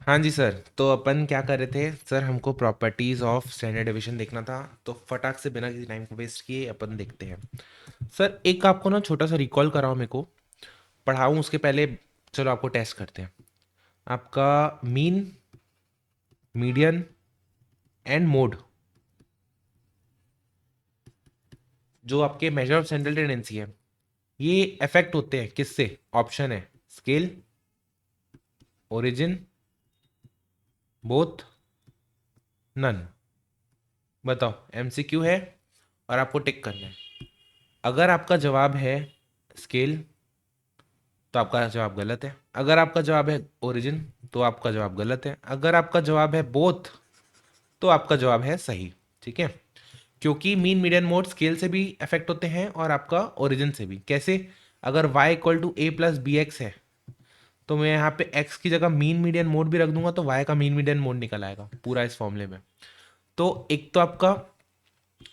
हाँ जी सर, तो अपन क्या कर रहे थे सर, हमको प्रॉपर्टीज ऑफ स्टैंडर्ड डेविएशन देखना था। तो फटाक से बिना किसी टाइम को वेस्ट किए अपन देखते हैं। सर एक आपको ना छोटा सा रिकॉल कराओ, मेरे को पढ़ाऊँ उसके पहले। चलो आपको टेस्ट करते हैं। आपका मीन, मीडियन एंड मोड, जो आपके मेजर ऑफ सेंट्रल टेंडेंसी है, ये अफेक्ट होते हैं किससे? ऑप्शन है स्केल, ओरिजिन, बोथ, नन। बताओ, एमसीक्यू है और आपको टिक करना है। अगर आपका जवाब है स्केल तो आपका जवाब गलत है। अगर आपका जवाब है ओरिजिन तो आपका जवाब गलत है। अगर आपका जवाब है बोथ तो आपका जवाब है सही। ठीक है, क्योंकि मीन मीडियन मोड स्केल से भी अफेक्ट होते हैं और आपका ओरिजिन से भी। कैसे? अगर y equal to A plus B X है तो मैं यहाँ पे x की जगह मीन मीडियन मोड भी रख दूंगा तो y का मीन मीडियन मोड निकल आएगा पूरा इस फॉर्मूले में। तो एक तो आपका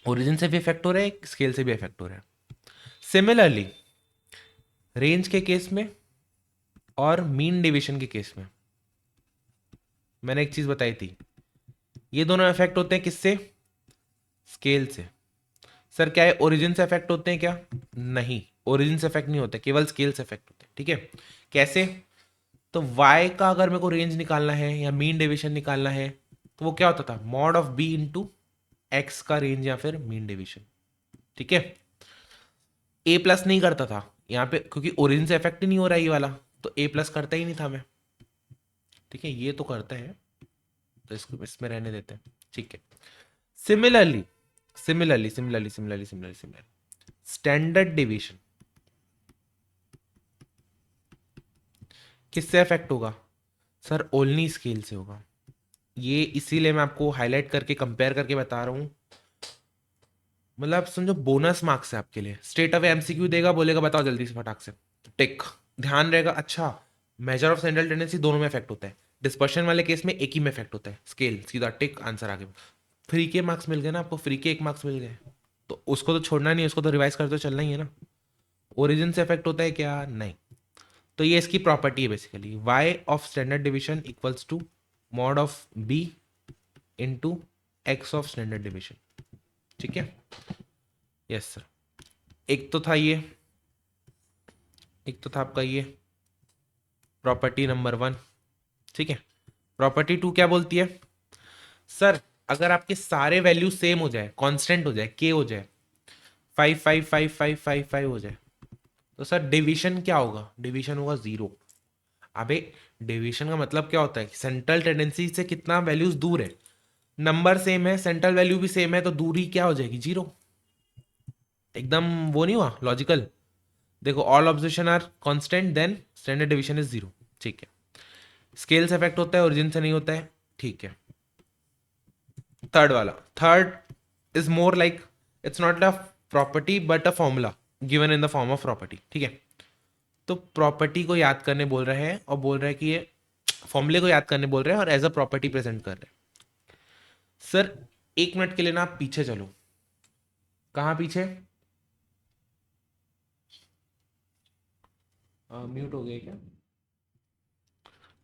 ओरिजिन से भी इफेक्ट हो रहा है, एक स्केल से भी इफेक्ट हो रहा है। सिमिलरली रेंज के केस में और मीन डिवीजन के केस में मैंने एक चीज बताई थी, ये दोनों इफेक्ट होते हैं किससे? स्केल से। सर क्या है ओरिजिन से इफेक्ट होते हैं क्या? नहीं, ओरिजिन से इफेक्ट नहीं होते, केवल स्केल से इफेक्ट होते हैं। ठीक है, कैसे? तो y का अगर मेरे को रेंज निकालना है या मीन डेविएशन निकालना है तो वो क्या होता था? Mod of b into x का रेंज या फिर मीन डेविएशन। ठीक है, a प्लस नहीं करता था यहाँ पे क्योंकि ओरिजिन से इफेक्ट ही नहीं हो रहा है ये वाला, तो a प्लस करता ही नहीं था मैं। ठीक है, ये तो करता है तो इसको इसमें रहने देते हैं। ठीक है, similarly similarly similarly similarly similarly similarly standard deviation किससे इफेक्ट होगा? सर ओनली स्केल से होगा। ये इसीलिए मैं आपको हाईलाइट करके कंपेयर करके बता रहा हूँ। मतलब आप समझो बोनस मार्क्स है आपके लिए। स्ट्रेट अवे एमसीक्यू देगा, बोलेगा बताओ जल्दी से फटाक से, टिक। ध्यान रहेगा। अच्छा, मेजर ऑफ सेंट्रल टेंडेंसी दोनों में इफेक्ट होता है, डिस्पर्शन वाले केस में एक ही में इफेक्ट होता है, स्केल, सीधा टिक, आंसर आगे। फ्री के मार्क्स मिल गए ना आपको, फ्री के 1 मार्क्स मिल गए, तो उसको तो छोड़ना नहीं, उसको तो रिवाइज करते चलना ही है ना। ओरिजिन से इफेक्ट होता है क्या? नहीं। तो ये इसकी प्रॉपर्टी है basically, y of standard division equals to mod of b into X of standard division. ठीक है, यस सर। एक तो था ये, एक तो था आपका ये प्रॉपर्टी नंबर 1। ठीक है, प्रॉपर्टी 2 क्या बोलती है? सर अगर आपके सारे वैल्यू सेम हो जाए, कांस्टेंट हो जाए, के हो जाए, 5 5 5 5 5 5 हो जाए, तो सर डिवीजन क्या होगा? डिवीजन होगा 0। अबे डेविएशन का मतलब क्या होता है? सेंट्रल टेंडेंसी से कितना वैल्यूज दूर है। नंबर सेम है, सेंट्रल वैल्यू भी सेम है, तो दूरी क्या हो जाएगी? 0। एकदम वो नहीं हुआ लॉजिकल? देखो, all observation are constant then standard division is 0। ठीक है, स्केल से इफेक्ट होता है, ओरिजिन से नहीं होता है। ठीक है, थर्ड वाला, third is more like, it's not a property but a formula given in the form of property. ठीक है, तो प्रॉपर्टी को याद करने बोल रहे हैं और बोल रहे हैं कि ये फॉर्मूले को याद करने बोल रहे हैं और एज अ प्रॉपर्टी प्रेजेंट कर रहे हैं। सर 1 मिनट के लिए ना आप पीछे चलो। कहाँ पीछे? म्यूट हो गया क्या?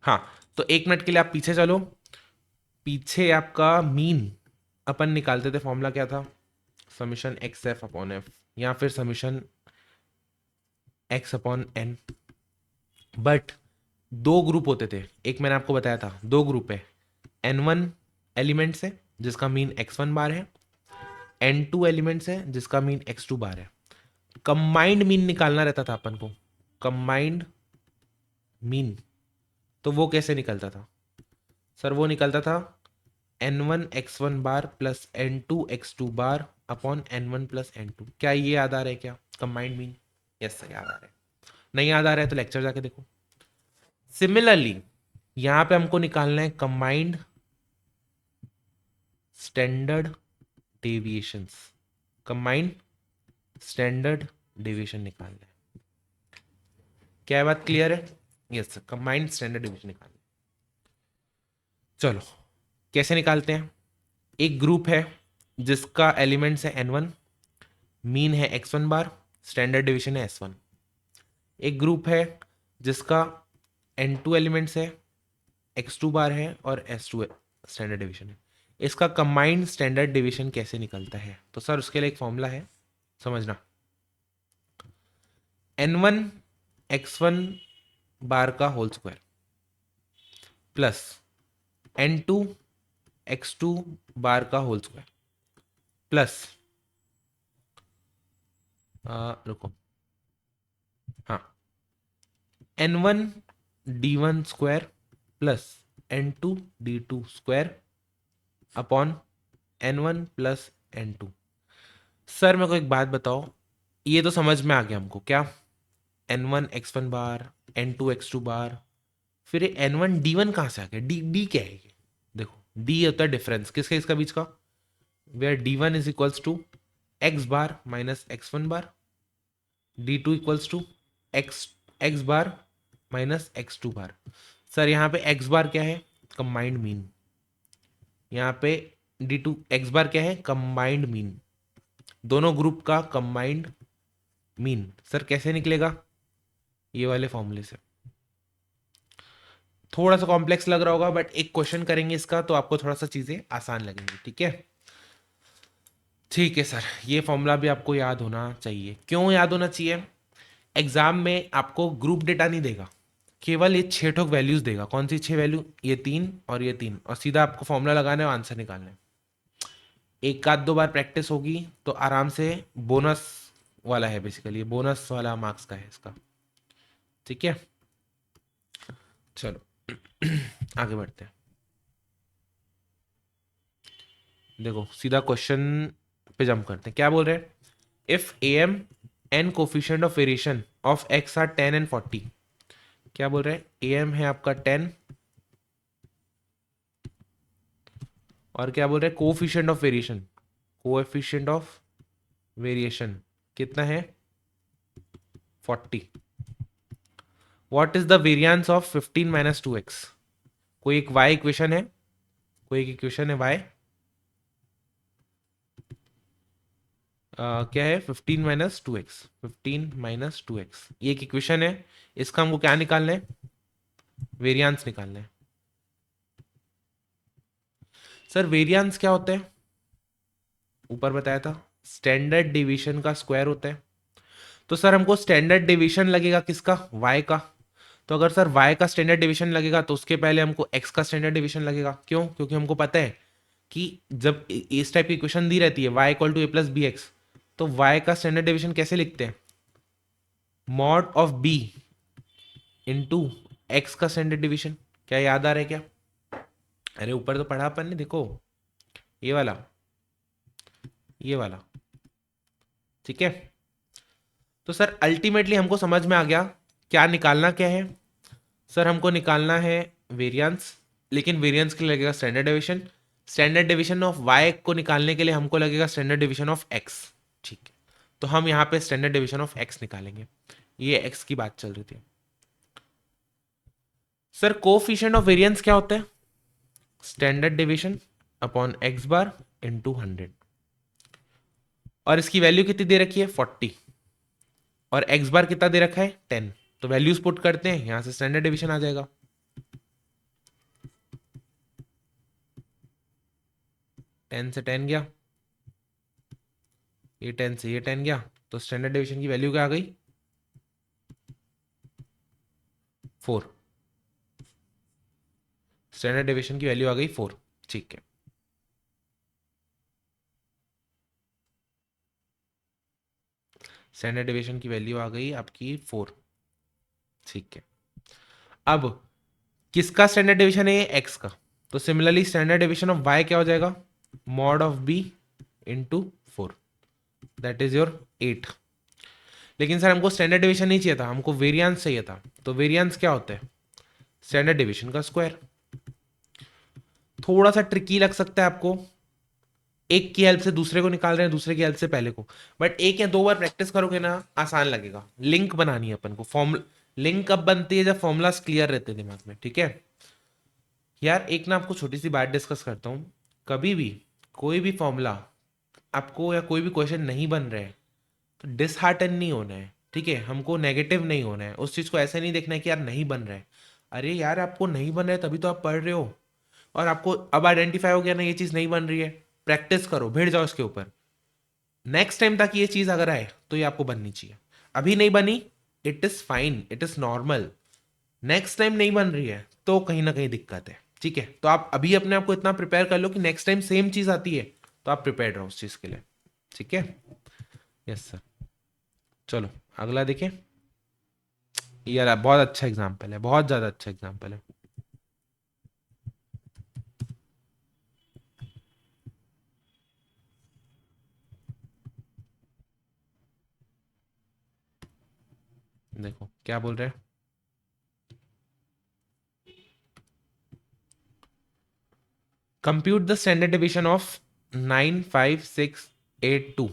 हाँ, तो 1 मिनट के लिए आप पीछे चलो। पीछे आपका मीन अपन निकालते थे, फॉर्मूला क्या था? Summation X F upon F या फिर summation X upon N. But दो ग्रुप होते थे, एक मैंने आपको बताया था, दो ग्रुप है। N1 एलिमेंट्स है जिसका मीन x1 बार है, N2 एलिमेंट्स है जिसका मीन x2 बार है। कंबाइंड मीन निकालना रहता था अपन को, कंबाइंड मीन। तो वो कैसे निकलता था? सर वो निकलता था N1 x1 bar plus N2 x2 bar upon N1 plus N2। क्या ये याद आ रहा है क्या कंबाइंड मीन? यस सर, याद आ रहा है। नहीं याद आ रहा है तो लेक्चर जाके देखो। सिमिलरली यहां पे हमको निकालना है combined standard deviations. Combined standard deviation निकालना है। क्या है, बात क्लियर है? Yes sir, combined standard deviation निकालना है। चलो कैसे निकालते हैं? एक ग्रुप है जिसका एलिमेंट्स है N1, मीन है x1 बार, स्टैंडर्ड डिवीजन है S1। एक ग्रुप है जिसका N2 एलिमेंट्स है, x2 बार है और s2 स्टैंडर्ड डिवीजन है। इसका कंबाइंड स्टैंडर्ड डिवीजन कैसे निकलता है? तो सर उसके लिए एक फॉर्मूला है, समझना। n1 x1 बार का whole square plus n2 x2 बार का होल स्क्वायर प्लस रुको, हाँ, n1 d1 square plus n2 d2 square upon n1 plus n2। Sir मेरे को एक बात बताओ, ये तो समझ में आ गया हमको, क्या n1 x1 बार, n2 x2 बार, फिर ये n1 d1 कहाँ से आ गया? डी क्या है ये? देखो डी होता है डिफरेंस किसके इसका बीच का, where d1 is equals to x bar minus x1 bar, d2 equals to x bar minus x2 bar. Sir यहाँ पे x बार क्या है? Combined mean. यहाँ पे d2 x बार क्या है? कंबाइंड मीन, दोनों ग्रुप का कंबाइंड मीन। सर कैसे निकलेगा? ये वाले फॉर्मूले से। थोड़ा सा कॉम्प्लेक्स लग रहा होगा, बट एक क्वेश्चन करेंगे इसका तो आपको थोड़ा सा चीजें आसान लगेंगी, ठीक है? ठीक है सर, ये फॉर्मूला भी आपको याद होना चाहिए। क्यों याद होना चाहिए? एग्जाम में आपको ग्रुप डेटा नहीं देगा, केवल ये 6 ठोक वैल्यूज देगा। कौन सी 6 वैल्यू? ये 3 और ये 3, और सीधा आपको फॉर्मूला लगाना है और आंसर निकालना है। एक आध दो बार प्रैक्टिस होगी तो आराम से बोनस वाला है, बेसिकली बोनस वाला मार्क्स का है इसका, ठीक है? चलो आगे बढ़ते हैं। देखो सीधा क्वेश्चन पे जंप करते हैं। क्या बोल रहे हैं? If A M N coefficient of variation of X are 10 and 40। क्या बोल रहे हैं? ए एम है आपका 10 और क्या बोल रहे हैं? Coefficient of variation, coefficient of variation कितना है? 40। What is the variance of 15 minus 2x? कोई एक y इक्वेशन है, कोई एक इक्वेशन है y, क्या है? 15 माइनस 2x, 15 माइनस 2x, ये एक इक्वेशन है। इसका हमको क्या निकालना है? वेरिएंस निकालना है। सर वेरिएंस क्या होता है? ऊपर बताया था, स्टैंडर्ड डिवीजन का स्क्वायर होता है। तो सर हमको स्टैंडर्ड डिवीजन लगेगा किसका? y का। तो अगर सर y का स्टैंडर्ड डिवीजन लगेगा तो उसके पहले हमको x का स्टैंडर्ड डिवीजन लगेगा। क्यों? क्योंकि हमको पता है कि जब इस टाइप की इक्वेशन दी रहती है y equal to A plus B x, तो y का स्टैंडर्ड डिवीजन कैसे लिखते हैं? Mod of b into x का स्टैंडर्ड डिवीजन। क्या याद आ रहा है क्या? अरे ऊपर तो पढ़ा अपन ने, देखो ये वाला, ये वाला, ठीक है? तो सर अल्टीमेटली हमको समझ में आ गया क्या निकालना क्या है। सर हमको निकालना है वेरिएंस, लेकिन वेरिएंस के लिए लगेगा standard division. Standard division of y को निकालने के लिए हमको लगेगा स्टैंडर्ड डिवीजन ऑफ x, ठीक है? तो हम यहाँ पे स्टैंडर्ड डिवीजन ऑफ x निकालेंगे। ये x की बात चल रही थी। सर कोफिशिएंट ऑफ वेरिएंस क्या होता है? Standard division upon x bar into 100, और इसकी वैल्यू कितनी दे रखी है? 40, और x बार कितना दे रखा है? 10। तो वैल्यूज पुट करते हैं, यहां से स्टैंडर्ड डिवीजन आ जाएगा। 10 से 10 गया, ये 10 से ये 10 गया, तो स्टैंडर्ड डिवीजन की वैल्यू क्या आ गई? 4। स्टैंडर्ड डिवीजन की वैल्यू आ गई 4, ठीक है? स्टैंडर्ड डिवीजन की वैल्यू आ गई आपकी 4, ठीक है? अब किसका स्टैंडर्ड डिवीजन है? एक्स का। तो similarly standard division of y क्या हो जाएगा? Mod of b into 4, that is your 8। लेकिन सर हमको स्टैंडर्ड डिवीजन नहीं चाहिए था, हमको वेरिएंस चाहिए था। तो वेरिएंस क्या होता है? स्टैंडर्ड डिवीजन का स्क्वायर। थोड़ा सा ट्रिकी लग सकता है आपको, एक की हेल्प से दूसरे को निकाल रहे हैं, दूसरे की हेल्प से पहले को, बट एक या दो बार प्रैक्टिस करोगे ना आसान लगेगा। लिंक बनानी है अपन को, फॉर्मूला लिंक कब बनती है? जब फॉर्मूलाज क्लियर रहते हैं दिमाग में, ठीक है? यार एक ना आपको छोटी सी बात डिस्कस करता हूँ, कभी भी कोई भी फॉर्मूला आपको या कोई भी क्वेश्चन नहीं बन रहा है तो डिसहार्टन नहीं होना है, ठीक है? हमको नेगेटिव नहीं होना है, उस चीज़ को ऐसे नहीं देखना है कि यार नहीं बन रहा है। अरे यार आपको नहीं बन रहा है तभी तो आप पढ़ रहे हो, और आपको अब आइडेंटिफाई हो गया ना ये चीज़ नहीं बन रही है, प्रैक्टिस करो, भिड़ जाओ इसके ऊपर। नेक्स्ट टाइम तक ये चीज़ अगर आए तो ये आपको बननी चाहिए। अभी नहीं बनी, it is fine, it is normal. Next time नहीं बन रही है तो कहीं ना कहीं दिक्कत है, ठीक है। तो आप अभी अपने आप को इतना प्रिपेयर कर लो कि नेक्स्ट टाइम सेम चीज़ आती है तो आप प्रिपेयर रहो उस चीज़ के लिए, ठीक है। Yes sir. चलो अगला देखें। यार बहुत अच्छा एग्जाम्पल है, बहुत ज़्यादा अच्छा एग्जाम्पल है। देखो क्या बोल रहे हैं, compute the standard division of 95682।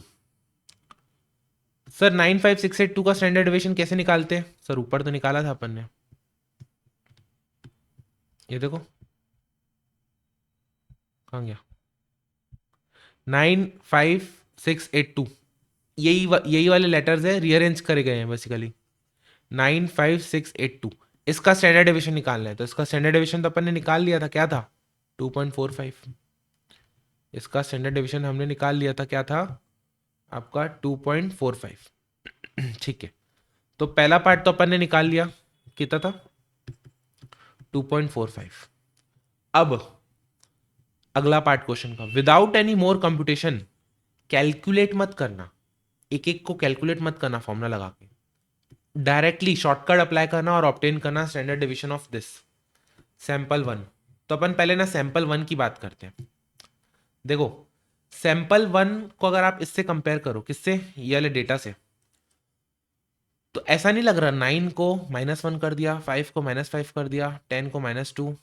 Sir 95682 का स्टैंडर्ड डिवीजन कैसे निकालते हैं सर? ऊपर तो निकाला था अपन ने, ये देखो कहाँ गया, 95682, यही वाले लेटर्स है, रीअरेंज करे गए हैं बेसिकली। 95682, इसका स्टैंडर्ड डिवीजन निकालना है, तो इसका स्टैंडर्ड डिवीजन तो अपन ने निकाल लिया था, क्या था 2.45। इसका स्टैंडर्ड डिवीजन हमने निकाल लिया था, क्या था आपका 2.45। ठीक है, तो पहला पार्ट तो अपन ने निकाल लिया, कितना था 2.45। अब अगला पार्ट क्वेश्चन का, without any more computation, calculate मत करना, एक एक को कैलकुलेट मत करना फॉर्मूला लगा के, डायरेक्टली शॉर्टकट अप्लाई करना और ऑब्टेन करना standard division of this sample one. तो अपन पहले ना सैंपल वन की बात करते हैं। देखो सैंपल वन को अगर आप इससे कंपेयर करो, किससे, ये वाले डेटा से, तो ऐसा नहीं लग रहा 9 को -1 कर दिया, 5 को -5 कर दिया, 10 को -2,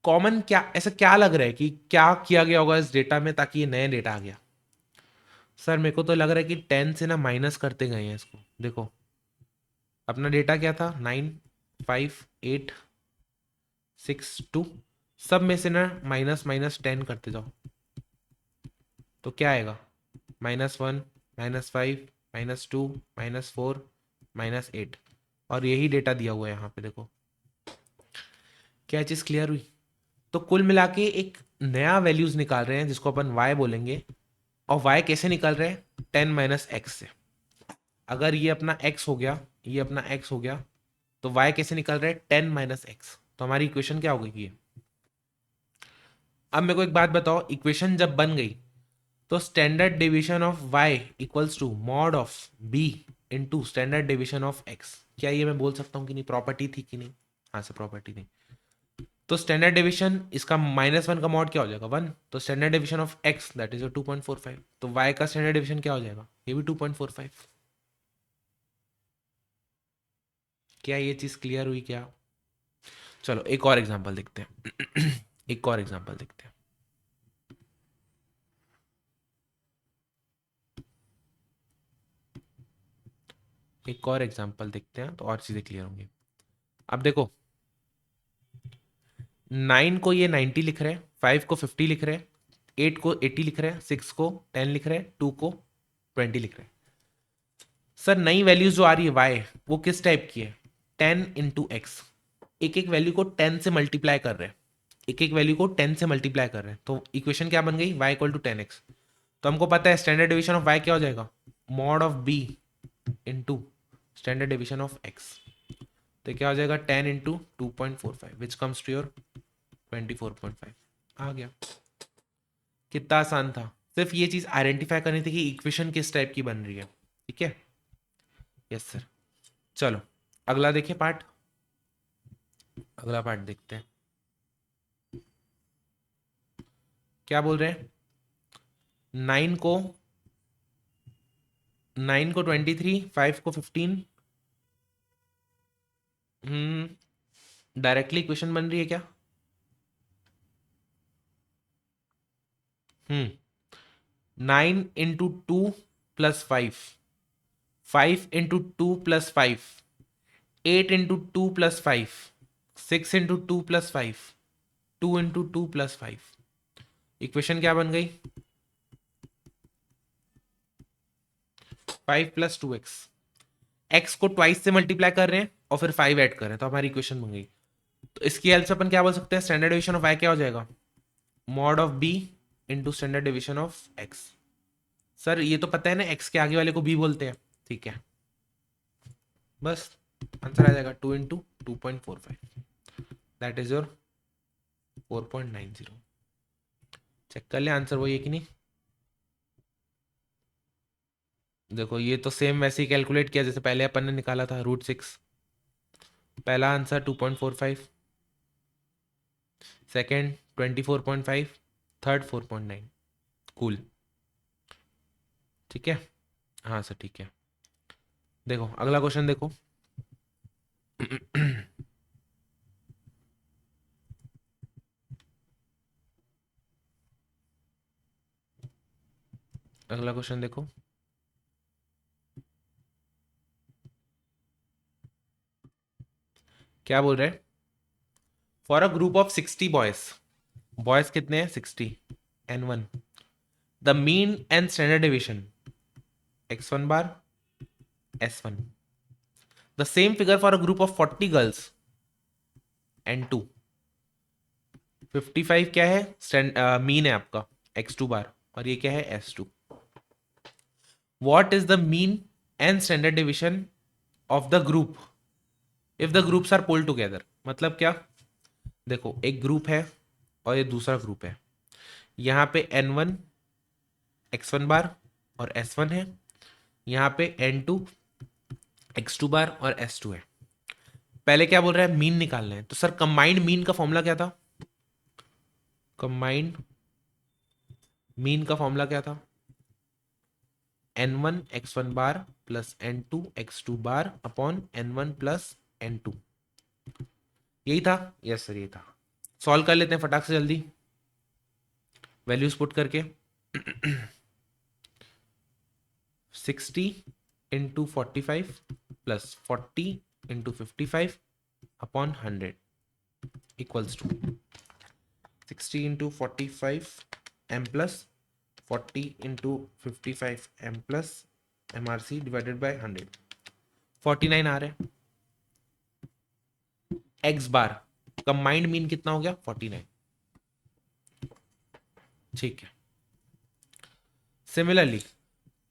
कॉमन क्या, ऐसा क्या लग रहा है कि क्या किया गया होगा इस डेटा में ताकि ये नया डेटा आ गया? सर मेरे को तो लग रहा है कि 10 से ना माइनस करते गए हैं इसको। देखो अपना डेटा क्या था, 95862, सब में से ना माइनस माइनस 10 करते जाओ, तो क्या आएगा, -1, -5, -2, -4, -8, और यही डेटा दिया हुआ है यहाँ पे। देखो क्या चीज़ क्लियर हुई? तो कुल मिला के एक नया वैल्यूज निकाल रहे हैं जिसको अपन y बोलेंगे, और y कैसे निकाल रहे हैं, 10 - x से। अगर ये अपना x हो गया, ये अपना x हो गया, तो y कैसे निकल रहा है, 10 - x। तो हमारी इक्वेशन क्या हो गई ये? अब मेरे को एक बात बताओ, इक्वेशन जब बन गई तो standard division of y equals to mod of b into standard division of x, क्या ये मैं बोल सकता हूँ कि नहीं, प्रॉपर्टी थी कि नहीं? हाँ सर प्रॉपर्टी थी। तो स्टैंडर्ड डिवीजन इसका -1 का मॉड क्या हो जाएगा, 1। तो standard division of x that is 2.45, तो y का स्टैंडर्ड डिवीजन क्या हो जाएगा, ये भी 2.45। क्या ये चीज क्लियर हुई क्या? चलो एक और एग्जांपल देखते हैं। एक और एग्जांपल देखते हैं। एक और एग्जांपल देखते हैं तो और चीजें क्लियर होंगी। अब देखो 9 को ये 90 लिख रहे हैं, 5 को 50 लिख रहे हैं, 8 को 80 लिख रहे हैं, 6 को 10 लिख रहे हैं, 2 को 20 लिख रहे हैं। सर नई वैल्यूज जो आ रही है y, वो किस टाइप की है, 10 इंटू एक्स। एक एक वैल्यू को 10 से मल्टीप्लाई कर रहे हैं, एक एक वैल्यू को 10 से मल्टीप्लाई कर रहे हैं, तो इक्वेशन क्या बन गई, y इक्वल टू 10x। तो हमको पता है स्टैंडर्ड डिवीजन ऑफ y क्या हो जाएगा, mod of b into standard division of x। तो क्या हो जाएगा, 10 into 2.45 which comes to your 24.5। आ गया, कितना आसान था, सिर्फ ये चीज आइडेंटिफाई करनी थी कि इक्वेशन किस टाइप की बन रही है, ठीक है। Yes sir. चलो अगला देखिए पार्ट, अगला पार्ट देखते हैं क्या बोल रहे हैं। 9 को 23, 5 को 15, डायरेक्टली इक्वेशन बन रही है क्या? 9 × 2 + 5, 5 × 2 + 5, 8 × 2 + 5, 6 × 2 + 5, 2 × 2 + 5। इक्वेशन क्या बन गई, 5 + 2x। x को ट्वाइस से मल्टीप्लाई कर रहे हैं और फिर 5 ऐड कर रहे हैं, तो हमारी इक्वेशन बन गई। तो इसकी हेल्प से अपन क्या बोल सकते हैं, स्टैंडर्ड डेविएशन ऑफ y क्या हो जाएगा, mod of b into standard deviation of x। Sir ये तो पता है ना, x के आगे वाले को b बोलते हैं, ठीक है, बस आंसर आ जाएगा 2 into 2.45, that is your 4.90। Check कर ले आंसर वही है कि नहीं। देखो ये तो सेम वैसे ही कैलकुलेट किया जैसे पहले अपन ने निकाला था, √6। पहला आंसर 2.45, सेकेंड 24.5, थर्ड 4.9। कूल, ठीक है, हाँ सर ठीक है। देखो अगला क्वेश्चन देखो। अगला क्वेश्चन देखो। क्या बोल रहे हैं, for a group of 60 boys, boys कितने हैं 60, n1, the mean and standard division x1 bar s1, the same figure for a group of 40 girls n2, 55 क्या है मीन है आपका x2 बार, और ये क्या है s2। What is the mean and standard division of the group if the groups are pull together. मतलब क्या, देखो एक ग्रुप है और ये दूसरा ग्रुप है, यहाँ पे n1 x1 बार और s1 है, यहाँ पे n2 x2 बार और s2 है। पहले क्या बोल रहा है, मीन निकालना है, तो सर कंबाइंड मीन का फॉर्मूला क्या था, कंबाइंड मीन का फॉर्मूला क्या था, n1 x1 bar plus n2 x2 bar upon n1 plus n2, यही था। यस सर ये था। सॉल्व कर लेते हैं फटाक से जल्दी, वैल्यूज पुट करके। 60 into 45 plus 40 into 55 upon 100 equals to 60 into 45 m plus 40 into 55 m plus MRC divided by 100, 49 आ रहा है। x बार कंबाइंड मीन कितना हो गया 49, ठीक है। सिमिलरली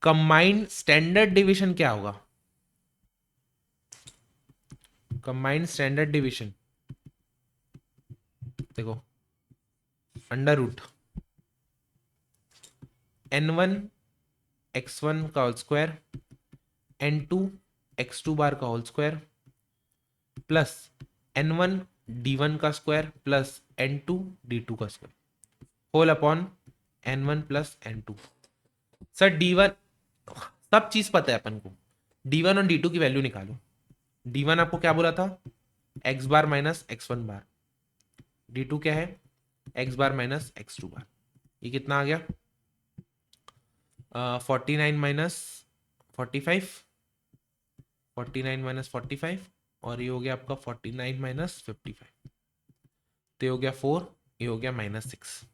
कंबाइंड स्टैंडर्ड डिवीजन क्या होगा, कंबाइंड स्टैंडर्ड डिवीजन देखो, अंडर रूट n1 x1 का होल स्क्वायर n2 x2 बार का whole square plus n1 d1 का स्क्वायर प्लस n2 d2 का square whole upon n1 plus n2। Sir d1 सब चीज पता है अपन को, d1 और d2 की वैल्यू निकालो। d1 आपको क्या बोला था, x bar minus x1 bar, d2 क्या है x बार माइनस x2 बार, ये कितना आ गया 49 माइनस 45, 49 माइनस 45 और ये हो गया आपका 49 माइनस 55, तो ये हो गया 4, ये हो गया -6।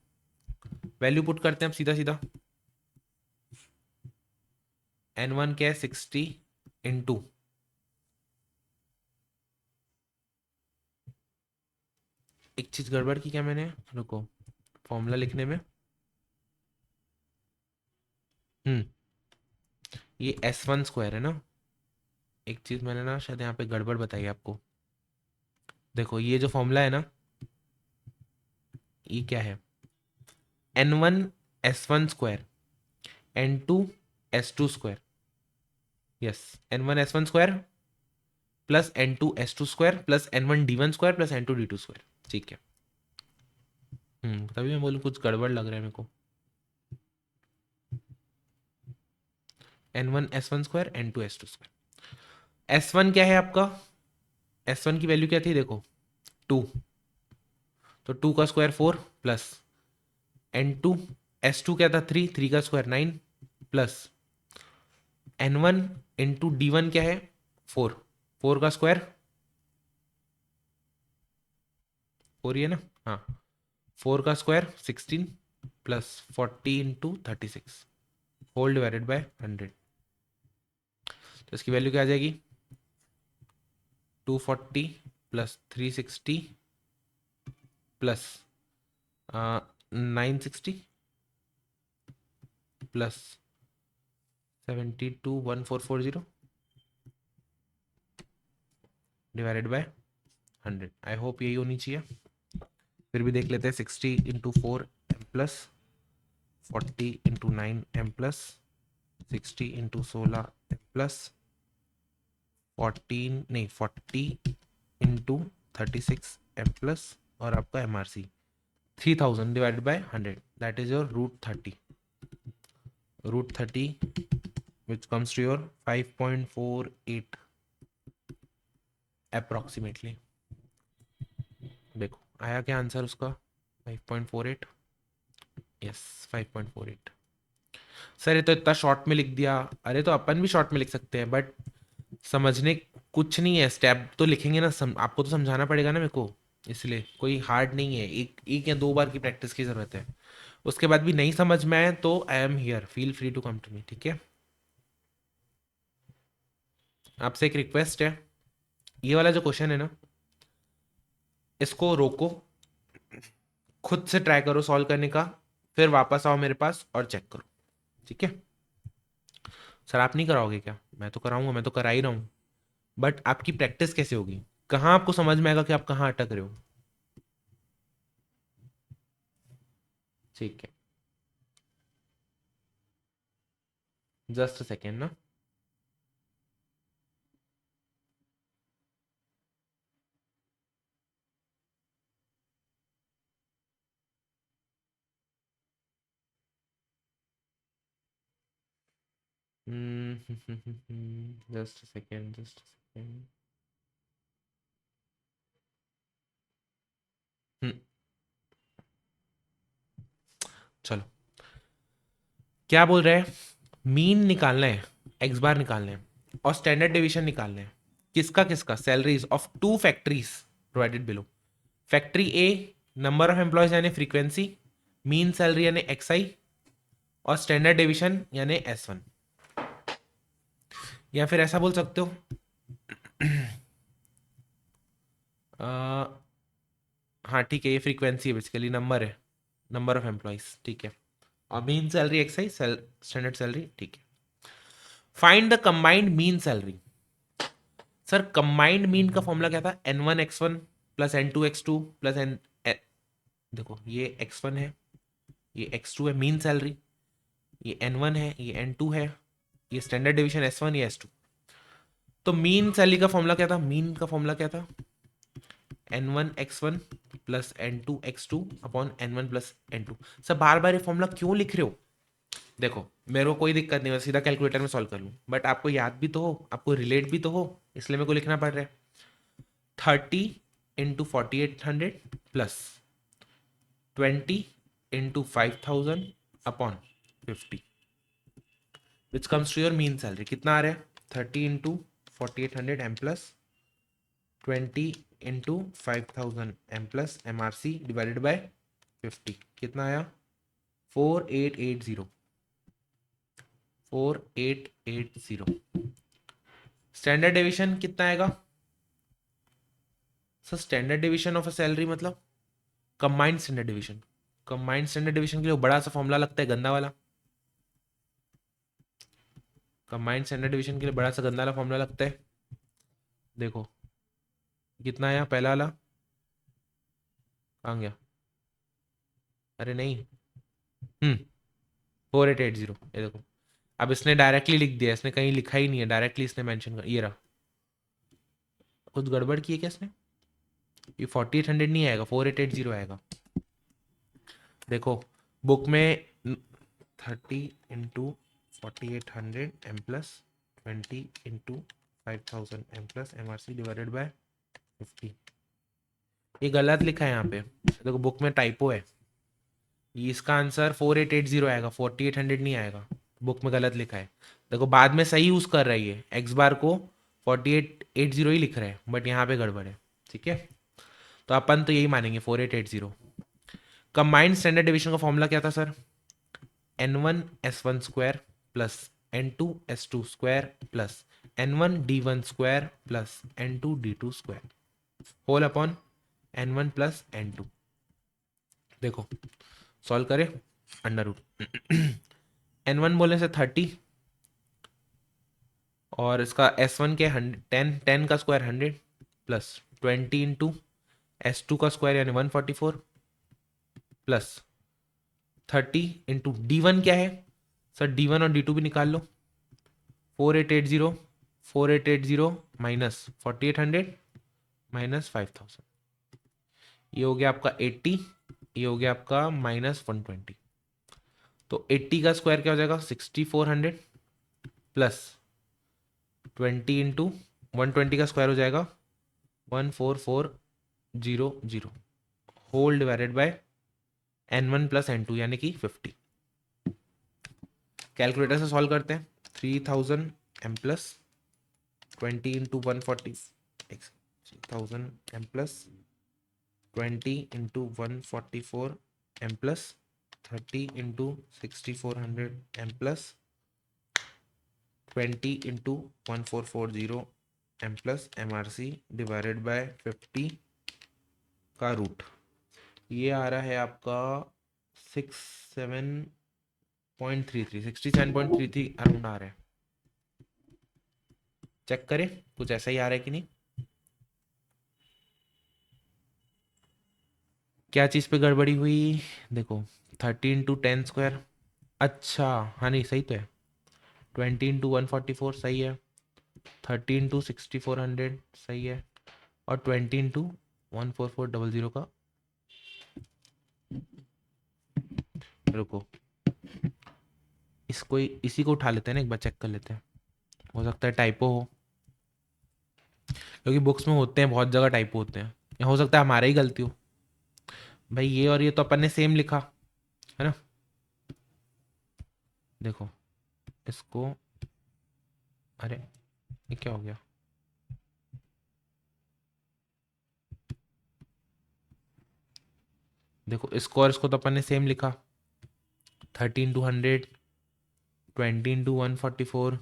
वैल्यू पुट करते हैं अब सीधा सीधा, n1 क्या है 60 इंटू, एक चीज गड़बड़ की क्या मैंने, रुको फॉर्मूला लिखने में, ये s1 स्क्वायर है ना, एक चीज मैंने ना शायद यहाँ पे गड़बड़ बताई आपको। देखो ये जो फॉर्मूला है ना, ये क्या है n1 s1 square n2 s2 square, yes n1 s1 square plus n2 s2 square plus n1 d1 square plus n2 d2 square, ठीक है। तभी मैं बोलूँ कुछ गड़बड़ लग रहा है मेरे को, n1 s1 square n2 s2 square. s1 क्या है आपका, s1 की वैल्यू क्या थी देखो 2, तो 2 का स्क्वायर 4 प्लस n2 s2 क्या था 3, 3 का square 9 plus n1 into d1 क्या है 4, 4 का स्क्वायर 4 ही है ना, हाँ 4 का square 16 plus 40 into 36 whole divided by 100, तो इसकी वैल्यू क्या आ जाएगी 240 plus 360 plus 960 plus 721440 divided by 100। I hope यही होनी चाहिए। फिर भी देख लेते हैं। 60 into 4 m plus 40 into 9 m plus 60 into 16 m plus 14 नहीं 40 इंटू 36 एम प्लस और आपका M R C 3000 divided by 100 that is your root 30 which comes to your 5.48 approximately. देखो आया क्या आंसर उसका 5.48। यस 5.48। सर ये तो इतना शॉर्ट में लिख दिया। अरे तो अपन भी शॉर्ट में लिख सकते हैं बट समझने कुछ नहीं है। स्टेप तो लिखेंगे ना, आपको तो समझाना पड़ेगा ना मेरे को, इसलिए कोई हार्ड नहीं है। एक या दो बार की प्रैक्टिस की जरूरत है। उसके बाद भी नहीं समझ में आए तो I am here, feel free to come to me. ठीक है, आपसे एक रिक्वेस्ट है, ये वाला जो क्वेश्चन है ना, इसको रोको, खुद से ट्राई करो सॉल्व करने का, फिर वापस आओ मेरे पास और चेक करो। ठीक है सर, आप नहीं कराओगे क्या? मैं तो कराऊंगा, मैं तो करा ही रहा हूं। बट आपकी प्रैक्टिस कैसे होगी? कहाँ आपको समझ में आएगा कि आप कहाँ अटक रहे हो? ठीक है, जस्ट सेकेंड ना। Just second, just second. चलो, क्या बोल रहे हैं? मीन निकालना है, एक्स बार निकालना है और स्टैंडर्ड डेविएशन निकालना है। किसका किसका? Salaries of two factories provided below. Factory A, number of employees यानी फ्रीक्वेंसी, मीन सैलरी यानी एक्स आई, और स्टैंडर्ड डेविएशन यानी एस वन। या फिर ऐसा बोल सकते हो हाँ ठीक है, ये फ्रीक्वेंसी है, बेसिकली नंबर है, नंबर ऑफ एम्प्लॉयज। ठीक है, और मीन सैलरी एक्स आई, स्टैंडर्ड सैलरी। ठीक है, find the combined mean salary. Sir combined mean का फॉर्मूला क्या था? n1 x1 plus n2 x2 plus n। देखो ये x1 है, ये x2 है मीन सैलरी, ये n1 है, ये n2 है, ये स्टैंडर्ड डिवीजन s1, ये s2। तो मीन सैलरी का फॉर्मूला क्या था? मीन का फॉर्मूला क्या था? n1 x1 plus n2 x2 upon n1 plus n2। Sir बार बार ये फॉर्मूला क्यों लिख रहे हो? देखो मेरे को कोई दिक्कत नहीं, मैं सीधा कैलकुलेटर में सॉल्व कर लूँ, बट आपको याद भी तो हो, आपको रिलेट भी तो हो, इसलिए मेरे को लिखना पड़ रहा है। 30 into 4800 plus 20 into 5000 upon 50 which comes to your mean salary. कितना आ रहा है? 30 into 4800 M plus 20 into 5000 M plus M R C divided by 50। कितना आया? 4880। 4880। स्टैंडर्ड डेविएशन कितना आएगा? Sir standard deviation of a salary मतलब combined standard deviation. Combined standard deviation के लिए बड़ा सा फॉर्मूला लगता है, गंदा वाला। कंबाइंड स्टैंडर्ड डिवीजन के लिए बड़ा सा गंदा वाला फॉर्मूला लगता है। देखो कितना आया पहला वाला, कहाँ गया? अरे नहीं, 4880। ये देखो, अब इसने डायरेक्टली लिख दिया, इसने कहीं लिखा ही नहीं है, डायरेक्टली इसने मेंशन कर, ये रहा। कुछ गड़बड़ की है क्या इसने? ये 4800 नहीं आएगा, 4880 आएगा। देखो बुक में 30 into 4800 M plus 20 into 5000 M plus M R C divided by 50। ये गलत लिखा है यहाँ पे, देखो बुक में टाइपो है। ये इसका आंसर 4880 आएगा, 4800 नहीं आएगा, बुक में गलत लिखा है। देखो बाद में सही यूज कर रही है, एक्स बार को 4880 ही लिख रहा है, बट यहाँ पे गड़बड़ है। ठीक है, तो अपन तो यही मानेंगे 4880। कंबाइंड स्टैंडर्ड डिवीजन का फॉर्मूला क्या था sir? n1 s1 square plus n2 s2 square plus n1 d1 square plus n2 d2 square whole upon n1 plus n2। देखो सॉल्व करें, अंडर रूट n1 बोलने से 30 और इसका s1 के 10, 10 का स्क्वायर 100 प्लस 20 इंटू s2 का स्क्वायर यानी 144 प्लस 30 इंटू d1 क्या है सर, d1 और d2 भी निकाल लो। 4880 4880 माइनस 4800 माइनस 5000, ये हो गया आपका 80, ये हो गया आपका माइनस 120। तो 80 का स्क्वायर क्या हो जाएगा 6400 प्लस 20 इंटू 120 का स्क्वायर हो जाएगा 14400 whole divided bye n1 plus n2 यानी कि 50। कैलकुलेटर से सॉल्व करते हैं। 3000 m plus 20 into 140 3000 m plus 20 into 144 m plus 30 into 6400 m plus 20 into 1440 m plus MRC divided by 50 का रूट, ये आ रहा है आपका 67.33 अराउंड आ रहा है। चेक करें कुछ ऐसा ही आ रहा है कि नहीं, क्या चीज़ पे गड़बड़ी हुई। देखो 30 इंटू 10 स्क्वायर, अच्छा हाँ नहीं सही तो है। 20 इंटू 144 सही है, 30 इंटू 6400 सही है, और 20 इंटू 14400 का, रुको इसको इसी को उठा लेते हैं ना, एक बार चेक कर लेते हैं, हो सकता है टाइपो हो, क्योंकि बुक्स में होते हैं बहुत जगह टाइपो होते हैं, या हो सकता है हमारा ही गलती हो। भाई ये और ये तो अपन ने सेम लिखा है ना, देखो इसको, अरे ये क्या हो गया, देखो इसको और इसको तो अपन ने सेम लिखा, 30 इंटू 100, 20 इंटू 144,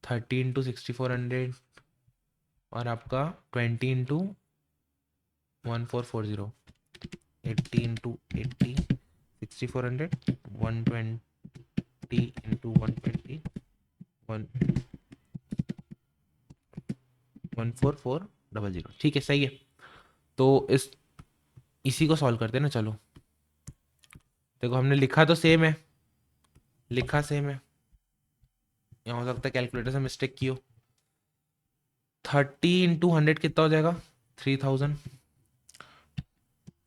30 इंटू 6400 और आपका 20 इंटू 1440, 80 इंटू 80, 6400, 120 इंटू 120, 14400। ठीक है सही है। तो इसी को सॉल्व करते हैं ना, चलो देखो हमने लिखा तो सेम है, लिखा सेम है, यहाँ हो सकता है कैलकुलेटर से मिस्टेक की हो। 30 इंटू 100 कितना हो जाएगा 3000,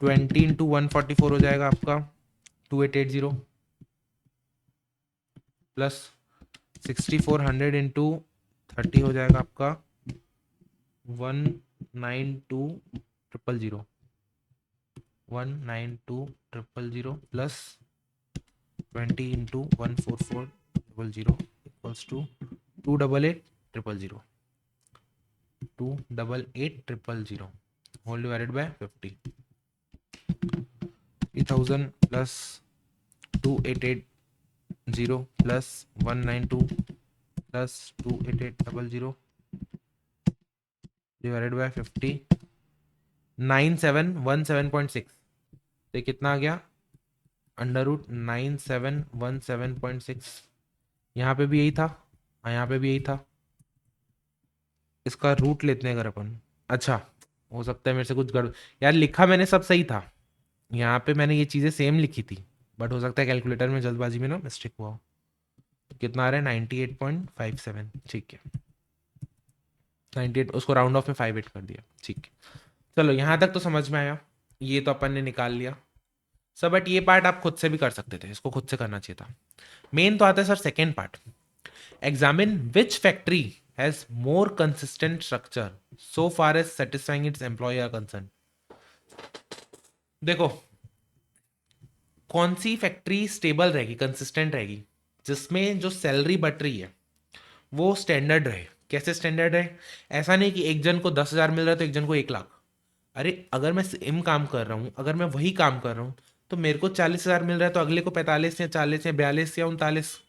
20 इंटू 144 हो जाएगा आपका 2880 प्लस 6400 इंटू 30 हो जाएगा आपका 192000, 192000 plus 20 into 14400 equals to 288000, 288000 whole divided by 50। 3000 plus 2880 plus 192 plus 2880 divided by 50, 9717.6, तो कितना आ गया अंडर रूट 9717.6। यहाँ पे भी यही था, यहाँ पे भी यही था, इसका रूट लेते हैं अगर अपन, अच्छा हो सकता है मेरे से कुछ गड़, यार लिखा मैंने सब सही था, यहाँ पे मैंने ये चीज़ें सेम लिखी थी, बट हो सकता है कैलकुलेटर में जल्दबाजी में ना मिस्टेक हुआ हो। तो कितना आ रहा है 98.57, ठीक है 98, उसको राउंड ऑफ में 58 कर दिया, ठीक है। चलो यहाँ तक तो समझ में आया, ये तो अपन ने निकाल लिया सब, बट ये पार्ट आप खुद से भी कर सकते थे, इसको खुद से करना चाहिए था। मेन तो आता है sir second part, examine which factory has more consistent structure so far as satisfying its employ are concern. देखो कौन सी फैक्ट्री स्टेबल रहेगी, कंसिस्टेंट रहेगी, जिसमें जो सैलरी बढ़ रही है वो स्टैंडर्ड रहे। कैसे स्टैंडर्ड रहे, ऐसा नहीं कि एक जन को 10,000 मिल रहा है तो एक जन को 1 लाख। अरे अगर मैं सेम काम कर रहा हूँ, अगर मैं वही काम कर रहा हूँ, तो मेरे को 40,000 मिल रहा है तो अगले को 45 या 40 या 42 या 39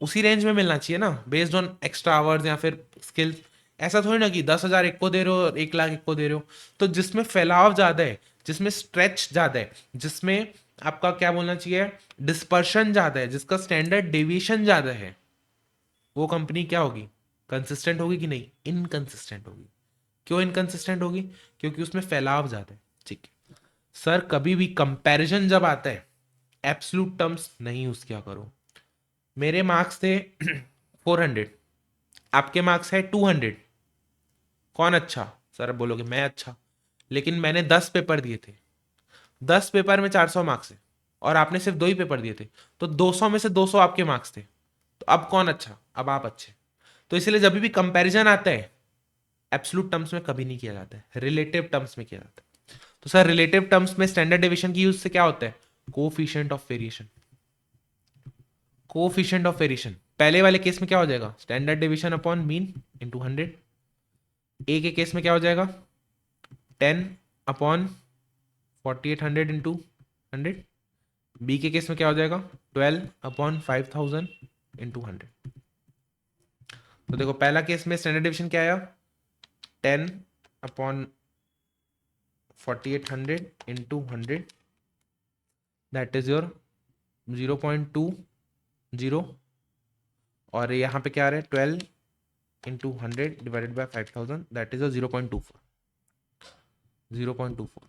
उसी रेंज में मिलना चाहिए ना, बेस्ड ऑन एक्स्ट्रा आवर्स या फिर स्किल्स। ऐसा थोड़ी ना कि 10,000 एक को दे रहे हो और 1 लाख एक को दे रहे हो। तो जिसमें फैलाव ज़्यादा है, जिसमें स्ट्रेच ज़्यादा है, जिसमें आपका क्या बोलना चाहिए, डिस्पर्शन ज़्यादा है, जिसका स्टैंडर्ड डेविएशन ज़्यादा है, वो कंपनी क्या होगी, कंसिस्टेंट होगी कि नहीं, इनकंसिस्टेंट होगी। क्यों इनकंसिस्टेंट होगी, क्योंकि उसमें फैलाव ज़्यादा है। ठीक है सर, कभी भी कंपैरिजन जब आता है एब्सोल्यूट टर्म्स नहीं यूज किया करो। मेरे मार्क्स थे 400, आपके मार्क्स है 200, कौन अच्छा? सर बोलोगे मैं अच्छा, लेकिन मैंने 10 पेपर दिए थे, 10 पेपर में 400 मार्क्स है, और आपने सिर्फ 2 ही पेपर दिए थे, तो 200 में से 200 आपके मार्क्स थे। तो अब कौन अच्छा? अब आप अच्छे। तो इसलिए जब भी कंपैरिजन आता है एब्सोल्यूट टर्म्स में कभी नहीं किया जाता है, रिलेटिव टर्म्स में किया जाता है। तो सर रिलेटिव टर्म्स में स्टैंडर्ड डेविएशन की यूज से क्या होता है, coefficient of variation. Coefficient of variation पहले वाले केस में क्या हो जाएगा, standard deviation upon mean into 100। ए के केस में क्या हो जाएगा, 10 अपॉन 4800 इंटू 100। बी के केस में क्या हो जाएगा, 12 अपॉन 5000 इंटू 100। तो देखो पहला केस में स्टैंडर्ड डेविएशन क्या आया, 10 upon 4800 into 100, that is your 0.20, और यहाँ पे क्या आ रहा है, 12 into 100 divided by 5000, that is your 0.24। 0.24।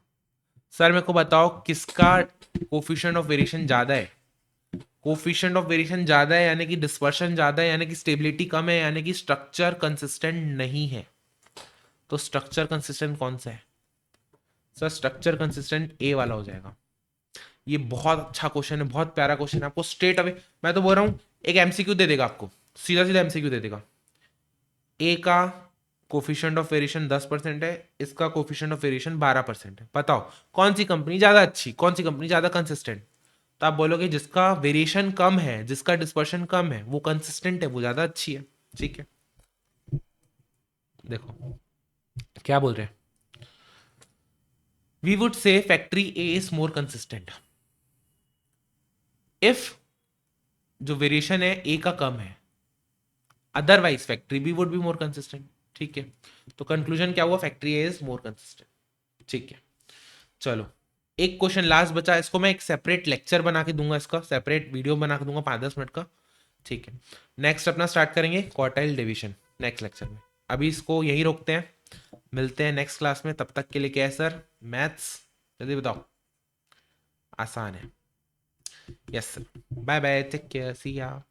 Sir मेरे को बताओ किसका कोफिशिएंट ऑफ वेरिएशन ज्यादा है? कोफिशिएंट ऑफ वेरिएशन ज्यादा है यानी कि डिस्पर्शन ज्यादा है, यानी कि स्टेबिलिटी कम है, यानी कि स्ट्रक्चर कंसिस्टेंट नहीं है। तो स्ट्रक्चर कंसिस्टेंट कौन सा है? सर स्ट्रक्चर कंसिस्टेंट ए वाला हो जाएगा। ये बहुत अच्छा क्वेश्चन है, बहुत प्यारा क्वेश्चन है, आपको स्ट्रेट अवे मैं तो बोल रहा हूं एक एमसीक्यू दे देगा आपको, सीधा सीधा एमसीक्यू दे देगा। ए का कोफिशिएंट ऑफ वेरिएशन 10% है, इसका कोफिशिएंट ऑफ वेरिएशन 12% है। बताओ कौन सी कंपनी ज्यादा अच्छी, कौन सी कंपनी ज्यादा कंसिस्टेंट? तो आप बोलोगे जिसका वेरिएशन कम है, जिसका डिस्पर्शन कम है, वो कंसिस्टेंट है, वो ज्यादा अच्छी है। ठीक है, देखो क्या बोल रहे हैं, we would say factory A is more consistent if जो वेरिएशन है ए का कम है, otherwise factory B would be more consistent. ठीक है, तो कंक्लूजन क्या हुआ, factory A is more consistent. ठीक है, चलो एक क्वेश्चन लास्ट बचा, इसको मैं एक सेपरेट लेक्चर बना के दूंगा, इसका सेपरेट वीडियो बना के दूंगा 5-10 मिनट का। ठीक है, नेक्स्ट अपना स्टार्ट करेंगे क्वार्टाइल डिवीजन नेक्स्ट लेक्चर में। अभी इसको यहीं रोकते हैं, मिलते हैं नेक्स्ट क्लास में। तब तक के लिए क्या है सर, मैथ्स जल्दी बताओ, आसान है। Yes sir, bye bye, take care, see या।